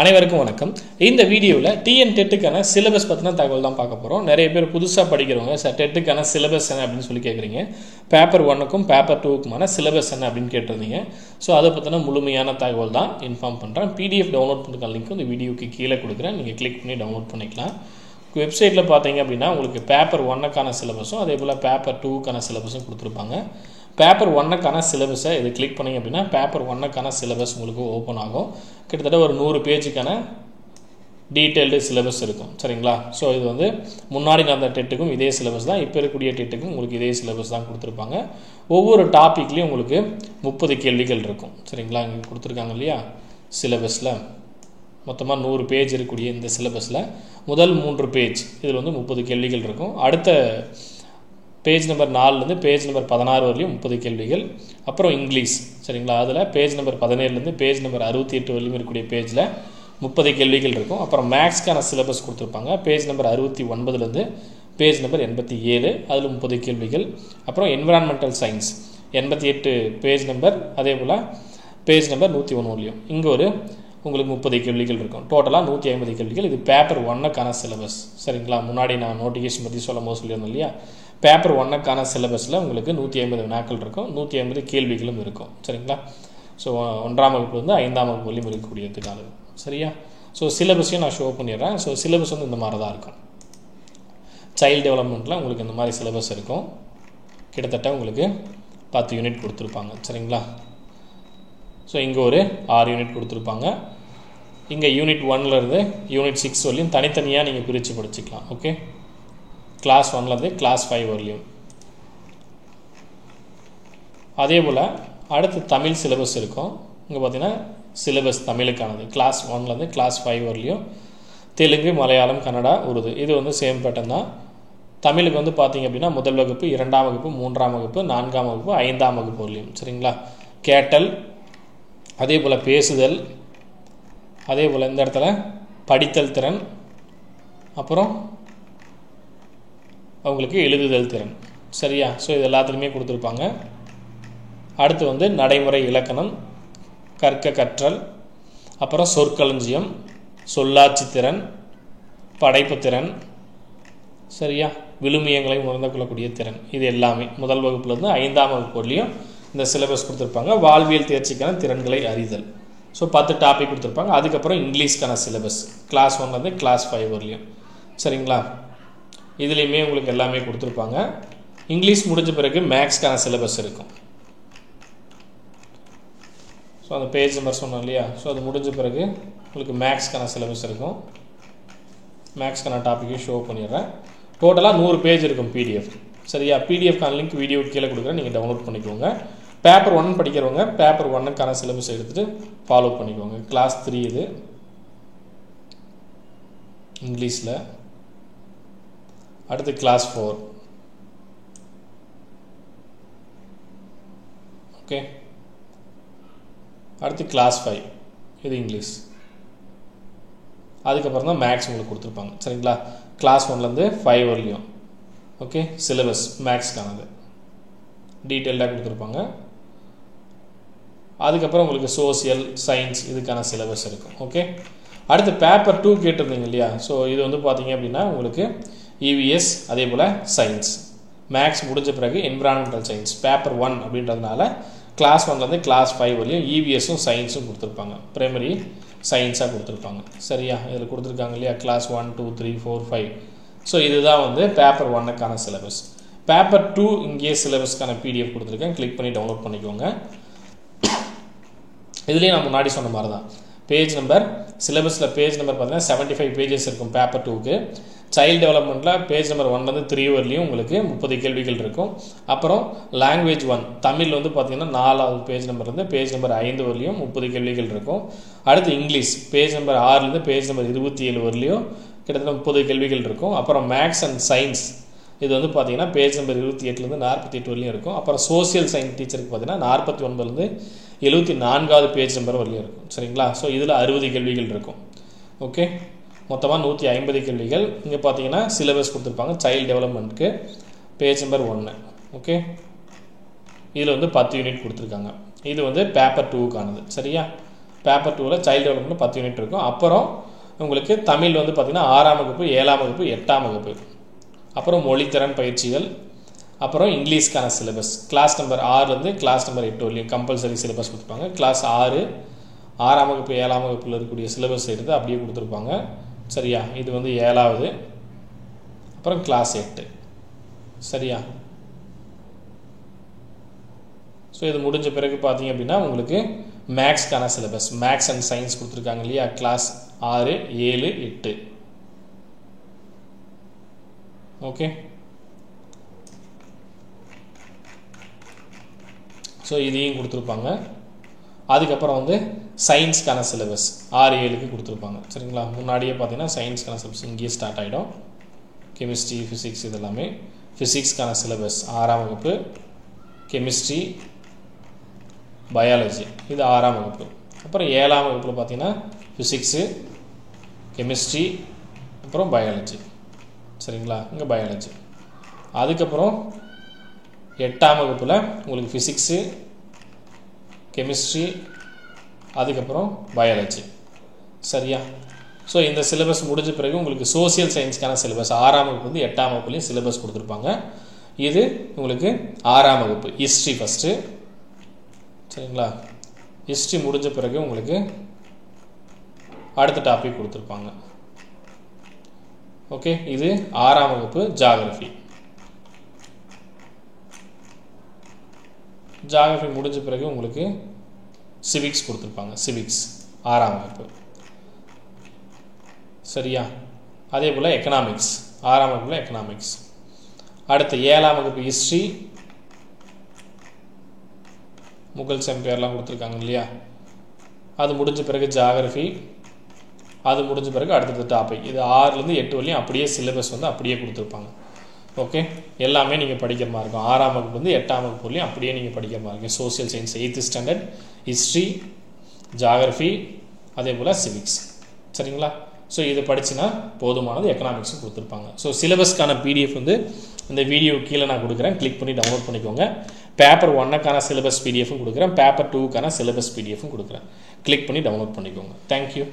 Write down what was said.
அனைவருக்கும் வணக்கம். இந்த வீடியோவில் டிஎன் டெட்டுக்கான சிலபஸ் பற்றின தகவல் தான் பார்க்க போகிறோம். நிறைய பேர் புதுசாக படிக்கிறவங்க சார் டெட்டுக்கான சிலபஸ் என்ன அப்படின்னு சொல்லி கேட்குறீங்க. பேப்பர் 1க்கும் பேப்பர் 2க்குமான சிலபஸ் என்ன அப்படின்னு கேட்டிருந்தீங்க. ஸோ அதை பற்றின முழுமையான தகவல் தான் இன்ஃபார்ம் பண்ணுறேன். பிடிஎஃப் டவுன்லோட் பண்ணுற லிங்க் இந்த வீடியோக்கு கீழே கொடுக்குறேன். நீங்கள் கிளிக் பண்ணி டவுன்லோட் பண்ணிக்கலாம். வெப்சைட்டில் பார்த்தீங்க அப்படின்னா உங்களுக்கு பேப்பர் 1க்கான சிலபஸும் அதே போல் பேப்பர் 2க்கான சிலபஸும் கொடுத்துருப்பாங்க. பேப்பர் 1க்கான சிலபஸை இது கிளிக் பண்ணிங்க அப்படின்னா பேப்பர் 1க்கான சிலபஸ் உங்களுக்கு ஓப்பன் ஆகும். கிட்டத்தட்ட ஒரு 100 பேஜுக்கான டீட்டெயில்டு சிலபஸ் இருக்கும். சரிங்களா? ஸோ இது வந்து முன்னாடி நடந்த டெட்டுக்கும் இதே சிலபஸ் தான், இப்போ இருக்கக்கூடிய டெட்டுக்கும் உங்களுக்கு இதே சிலபஸ் தான் கொடுத்துருப்பாங்க. ஒவ்வொரு டாப்பிக்லேயும் உங்களுக்கு 30 கேள்விகள் இருக்கும். சரிங்களா? இங்கே கொடுத்துருக்காங்க இல்லையா சிலபஸில் மொத்தமாக 100 பேஜ் இருக்கக்கூடிய இந்த சிலபஸில் முதல் 3 பேஜ் இதில் வந்து 30 கேள்விகள் இருக்கும். அடுத்த பேஜ் நம்பர் 4லேருந்து பேஜ் நம்பர் 16 வரலையும் 30 கேள்விகள். அப்புறம் இங்கிலீஷ். சரிங்களா? அதில் பேஜ் நம்பர் 17லேருந்து பேஜ் நம்பர் 68 வரலையும் இருக்கக்கூடிய பேஜில் 30 கேள்விகள் இருக்கும். அப்புறம் மேக்ஸ்க்கான சிலபஸ் கொடுத்துருப்பாங்க. பேஜ் நம்பர் 69லேருந்து பேஜ் நம்பர் 87 அதில் 30 கேள்விகள். அப்புறம் என்விரான்மெண்டல் சயின்ஸ் 88 பேஜ் நம்பர், அதே போல் பேஜ் நம்பர் 101 வரலையும் இங்கே ஒரு உங்களுக்கு 30 கேள்விகள் இருக்கும். டோட்டலாக 150 கேள்விகள். இது பேப்பர் 1க்கான சிலபஸ். சரிங்களா? முன்னாடி நான் நோட்டிஃபிகேஷன் பற்றி சொல்லும் போது சொல்லியிருந்தேன் இல்லையா, பேப்பர் 1க்கான சிலபஸில் உங்களுக்கு 150 வினாக்கள் இருக்கும், 150 கேள்விகளும் இருக்கும். சரிங்களா? ஸோ 1ஆம் வகுப்புலேருந்து 5ஆம் வகுப்பு வரையும் இருக்கக்கூடியதுக்கான. சரியா? ஸோ சிலபஸையும் நான் ஷோ பண்ணிடுறேன். ஸோ சிலபஸ் வந்து இந்த மாதிரி தான் இருக்கும். சைல்டு டெவலப்மெண்ட்டில் உங்களுக்கு இந்த மாதிரி சிலபஸ் இருக்கும். கிட்டத்தட்ட உங்களுக்கு 10 யூனிட் கொடுத்துருப்பாங்க. சரிங்களா? ஸோ இங்கே ஒரு 6 யூனிட் கொடுத்துருப்பாங்க. இங்கே யூனிட் 1லேருந்து யூனிட் 6 வரலையும் தனித்தனியாக நீங்கள் பிரித்து படிச்சுக்கலாம். ஓகே, கிளாஸ் 1லேருந்து கிளாஸ் 5 வரலையும். அதே போல் அடுத்து தமிழ் சிலபஸ் இருக்கும். இங்கே பார்த்தீங்கன்னா சிலபஸ் தமிழுக்கானது கிளாஸ் 1லேருந்து கிளாஸ் 5 வரலையும். தெலுங்கு, மலையாளம், கன்னடா, உருது இது வந்து சேம் பேட்டர்ன் தான். தமிழுக்கு வந்து பார்த்தீங்க அப்படின்னா முதல் வகுப்பு, 2ஆம் வகுப்பு, 3ஆம் வகுப்பு, 4ஆம் வகுப்பு, 5ஆம் வகுப்பு வரலையும். சரிங்களா? கேட்டல், அதே போல் பேசுதல், அதே போல் இந்த இடத்துல படித்தல் திறன், அப்புறம் அவங்களுக்கு எழுதுதல் திறன். சரியா? ஸோ இது எல்லாத்துலேயுமே கொடுத்துருப்பாங்க. அடுத்து வந்து நடைமுறை இலக்கணம், கற்க கற்றல், அப்புறம் சொற்களஞ்சியம், சொல்லாட்சி திறன், படைப்பு திறன், சரியா, விழுமியங்களை உணர்ந்து கொள்ளக்கூடிய திறன். இது எல்லாமே முதல் வகுப்புலேருந்து 5ஆம் வகுப்பு வரலையும் இந்த சிலபஸ் கொடுத்துருப்பாங்க. வாழ்வியல் தேர்ச்சிக்கான திறன்களை அறிதல். ஸோ 10 டாபிக் கொடுத்துருப்பாங்க. அதுக்கப்புறம் இங்கிலீஷ்க்கான சிலபஸ் கிளாஸ் 1லேருந்து கிளாஸ் 5 வரலையும். சரிங்களா? இதுலேயுமே உங்களுக்கு எல்லாமே கொடுத்துருப்பாங்க. இங்கிலீஷ் முடிஞ்ச பிறகு மேக்ஸ்க்கான சிலபஸ் இருக்கும். ஸோ அந்த பேஜ் நம்பர் சொன்னோம் இல்லையா, ஸோ அது முடிஞ்ச பிறகு உங்களுக்கு மேக்ஸ்க்கான சிலபஸ் இருக்கும். மேக்ஸ்க்கான டாப்பிக்கையும் ஷோ பண்ணிடுறேன். டோட்டலாக 100 பேஜ் இருக்கும் பிடிஎஃப். சரியா? பிடிஎஃப்கான லிங்க் வீடியோ கீழே கொடுக்குறேன், நீங்கள் டவுன்லோட் பண்ணிக்கோங்க. பேப்பர் 1 படிக்கிறவங்க பேப்பர் 1க்கான சிலபஸ் எடுத்துகிட்டு ஃபாலோ பண்ணிக்கோங்க. கிளாஸ் 3 இது இங்கிலீஷில். அடுத்து கிளாஸ் 4. ஓகே, அடுத்து கிளாஸ் 5 இது இங்கிலீஷ். அதுக்கப்புறம் தான் மேக்ஸ் உங்களுக்கு கொடுத்துருப்பாங்க. சரிங்களா? கிளாஸ் 1லேருந்து 5 வரலையும். ஓகே, சிலபஸ் மேக்ஸ்க்கானது டீட்டெயில்டாக கொடுத்துருப்பாங்க. அதுக்கப்புறம் உங்களுக்கு சோசியல் சயின்ஸ் இதுக்கான சிலபஸ் இருக்கும். ஓகே, அடுத்து பேப்பர் 2 கேட்டிருந்தீங்க இல்லையா, ஸோ இது வந்து பார்த்தீங்க அப்படின்னா உங்களுக்கு இவிஎஸ், அதே போல் சயின்ஸ். மேக்ஸ் முடிஞ்ச பிறகு என்விரான்மெண்டல் சயின்ஸ் பேப்பர் 1 அப்படின்றதுனால கிளாஸ் 1லேருந்து கிளாஸ் 5 வரலையும் இவிஎஸும் சயின்ஸும் கொடுத்துருப்பாங்க. பிரைமரி சயின்ஸாக கொடுத்துருப்பாங்க. சரியா? இதில் கொடுத்துருக்காங்க இல்லையா கிளாஸ் 1, 2, 3, 4, 5. ஸோ இதுதான் வந்து பேப்பர் 1க்கான சிலபஸ். பேப்பர் 2 இங்கே சிலபஸ்க்கான பிடிஎஃப் கொடுத்துருக்கேன், கிளிக் பண்ணி டவுன்லோட் பண்ணிக்கோங்க. இதுலேயும் நான் முன்னாடி சொன்ன மாதிரி தான் பேஜ் நம்பர் சிலபஸில் பேஜ் நம்பர் பார்த்தீங்கன்னா 75 பேஜஸ் இருக்கும் பேப்பர் 2க்கு. சைல்டு டெவலப்மெண்ட்டில் பேஜ் நம்பர் 1லேருந்து 3 வரலையும் உங்களுக்கு 30 கேள்விகள் இருக்கும். அப்புறம் லாங்குவேஜ் 1 தமிழ் வந்து பார்த்தீங்கன்னா 4ஆவது பேஜ் நம்பர்லேருந்து பேஜ் நம்பர் 5 வரலையும் 30 கேள்விகள் இருக்கும். அடுத்து இங்கிலீஷ் பேஜ் நம்பர் 6லேருந்து பேஜ் நம்பர் 27 வரலையும் கிட்டத்தட்ட 30 கேள்விகள் இருக்கும். அப்புறம் மேக்ஸ் அண்ட் சயின்ஸ் இது வந்து பார்த்தீங்கன்னா பேஜ் நம்பர் 28லேருந்து 48 வரலையும் இருக்கும். அப்புறம் சோசியல் சயின்ஸ் டீச்சருக்கு பார்த்தீங்கன்னா 49லேருந்து 74வது பேஜ் நம்பர் வரலையும் இருக்கும். சரிங்களா? ஸோ இதில் 60 கேள்விகள் இருக்கும். ஓகே, மொத்தமாக 150 கேள்விகள். இங்கே பார்த்தீங்கன்னா சிலபஸ் கொடுத்துருப்பாங்க சைல்டு டெவலப்மெண்ட்டுக்கு பேஜ் நம்பர் 1. ஓகே, இதில் வந்து 10 யூனிட் கொடுத்துருக்காங்க. இது வந்து பேப்பர் 2க்கானது. சரியா? பேப்பர் 2ல சைல்டு டெவலப்மெண்ட் 10 யூனிட் இருக்கும். அப்புறம் உங்களுக்கு தமிழ் வந்து பார்த்தீங்கன்னா 6ஆம் வகுப்பு 7ஆம் வகுப்பு 8ஆம் வகுப்பு, அப்புறம் மொழித்திறன் பயிற்சிகள், அப்புறம் இங்கிலீஷ்க்கான சிலபஸ் கிளாஸ் நம்பர் 6லேருந்து கிளாஸ் நம்பர் 8 வரையும் கம்பல்சரி சிலபஸ் கொடுத்துருப்பாங்க. கிளாஸ் 6 6ஆம் வகுப்பு 7ஆம் வகுப்பில் இருக்கக்கூடிய சிலபஸ் எடுத்து அப்படியே கொடுத்துருப்பாங்க. சரியா, இது வந்து 7வது, அப்புறம் கிளாஸ் 8. சரியா, ஸோ இது முடிஞ்ச பிறகு பார்த்தீங்க அப்படின்னா உங்களுக்கு மேக்ஸ்க்கான சிலபஸ் மேக்ஸ் அண்ட் சயின்ஸ் கொடுத்துருக்காங்க இல்லையா, கிளாஸ் 6 7 8. ஓகே, ஸோ இதையும் கொடுத்துருப்பாங்க. அதுக்கப்புறம் வந்து சயின்ஸ்க்கான சிலபஸ் 6 7க்கு கொடுத்துருப்பாங்க. சரிங்களா, முன்னாடியே பார்த்தீங்கன்னா சயின்ஸ்க்கான சிலபஸ் இங்கேயே ஸ்டார்ட் ஆகிடும். கெமிஸ்ட்ரி ஃபிசிக்ஸ் இதெல்லாமே. ஃபிசிக்ஸ்க்கான சிலபஸ் 6ஆம் வகுப்பு, கெமிஸ்ட்ரி பயாலஜி இது 6ஆம் வகுப்பு. அப்புறம் 7ஆம் வகுப்பில் பார்த்தீங்கன்னா ஃபிசிக்ஸு கெமிஸ்ட்ரி அப்புறம் பயாலஜி. சரிங்களா, இங்கே பயாலஜி. அதுக்கப்புறம் 8ஆம் வகுப்பில் உங்களுக்கு ஃபிசிக்ஸு கெமிஸ்ட்ரி அதுக்கப்புறம் பயாலஜி. சரியா, ஸோ இந்த சிலபஸ் முடிஞ்ச பிறகு உங்களுக்கு சோசியல் சயின்ஸ்க்கான சிலபஸ் 6ஆம் வகுப்பு வந்து 8ஆம் வகுப்புலேயும் சிலபஸ் கொடுத்துருப்பாங்க. இது உங்களுக்கு 6ஆம் வகுப்பு ஹிஸ்ட்ரி ஃபஸ்ட்டு. சரிங்களா, ஹிஸ்ட்ரி முடிஞ்ச பிறகு உங்களுக்கு அடுத்த டாபிக் கொடுத்துருப்பாங்க. ஓகே, இது 6ஆம் வகுப்பு ஜாகிரஃபி. ஜாகிரஃபி முடிஞ்ச பிறகு உங்களுக்கு சிவிக்ஸ் கொடுத்துருப்பாங்க. சிவிக்ஸ் 6ஆம் வகுப்பு. சரியா, அதே போல் எக்கனாமிக்ஸ் 6ஆம் வகுப்பில் எக்கனாமிக்ஸ். அடுத்து 7ஆம் வகுப்பு ஹிஸ்ட்ரி முகல்ஸ் எம்பையர்லாம் கொடுத்துருக்காங்க இல்லையா, அது முடிஞ்ச பிறகு ஜாகிரஃபி, அது முடிஞ்ச பிறகு அடுத்தது டாபிக். இது 6லேருந்து 8 வரையும் அப்படியே சிலபஸ் வந்து அப்படியே கொடுத்துருப்பாங்க. ஓகே, எல்லாமே நீங்கள் படிக்கிற மாதிரி இருக்கும். 6ஆம் வகுப்புலேருந்து 8ஆம் வகுப்பு வரையும் அப்படியே நீங்கள் படிக்கிற மாதிரி இருக்கும். Social science 8th standard, history, geography, அதே போல் சிவிக்ஸ். சரிங்களா, ஸோ இது படிச்சுன்னா போதுமானது. எக்கனாமிக்ஸும் கொடுத்துருப்பாங்க. ஸோ சிலபஸ்க்கான பிடிஎஃப் வந்து இந்த வீடியோ கீழே நான் கொடுக்குறேன், கிளிக் பண்ணி டவுன்லோட் பண்ணிக்கோங்க. பேப்பர் 1க்கான சிலபஸ் பிடிஎஃப்பும் கொடுக்குறேன், பேப்பர் 2க்கான சிலபஸ் பிடிஎஃப்பும் கொடுக்குறேன். கிளிக் பண்ணி டவுன்லோட் பண்ணிக்கோங்க. தேங்க்யூ.